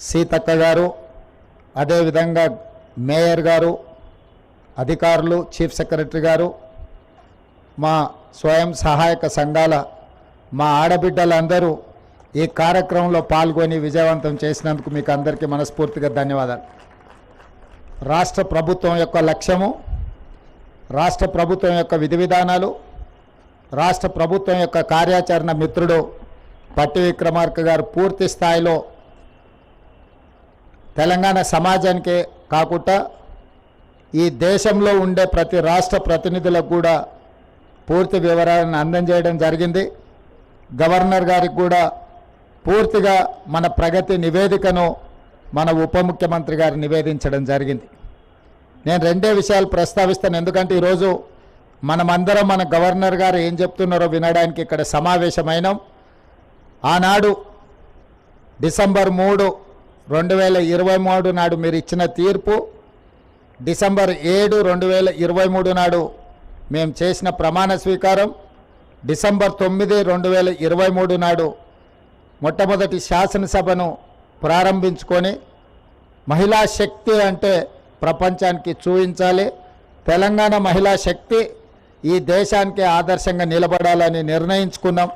సీతక్క గారు, అదేవిధంగా మేయర్ గారు, అధికారులు, చీఫ్ సెక్రటరీ గారు, మా స్వయం సహాయక సంఘాల మా ఆడబిడ్డలందరూ ఈ కార్యక్రమంలో పాల్గొని విజయవంతం చేసినందుకు మీకు అందరికీ మనస్ఫూర్తిగా ధన్యవాదాలు. రాష్ట్ర ప్రభుత్వం యొక్క లక్ష్యము, రాష్ట్ర ప్రభుత్వం యొక్క విధి విధానాలు, రాష్ట్ర ప్రభుత్వం యొక్క కార్యాచరణ మిత్రుడు పట్టి విక్రమార్క గారు పూర్తి స్థాయిలో తెలంగాణ సమాజానికే కాకుండా ఈ దేశంలో ఉండే ప్రతి రాష్ట్ర ప్రతినిధులకు కూడా పూర్తి వివరాలను అందజేయడం జరిగింది. గవర్నర్ గారికి కూడా పూర్తిగా మన ప్రగతి నివేదికను మన ఉప ముఖ్యమంత్రి గారు నివేదించడం జరిగింది. నేను రెండే విషయాలు ప్రస్తావిస్తాను, ఎందుకంటే ఈరోజు మనమందరం మన గవర్నర్ గారు ఏం చెప్తున్నారో వినడానికి ఇక్కడ సమావేశమైనాం. ఆనాడు డిసెంబర్ 3, 2023 నాడు మీరు ఇచ్చిన తీర్పు, డిసెంబర్ 7, 2023 నాడు మేము చేసిన ప్రమాణ స్వీకారం, డిసెంబర్ 9, 2023 నాడు మొట్టమొదటి శాసనసభను ప్రారంభించుకొని మహిళా శక్తి అంటే ప్రపంచానికి చూపించాలి, తెలంగాణ మహిళా శక్తి ఈ దేశానికి ఆదర్శంగా నిలబడాలని నిర్ణయించుకున్నాం.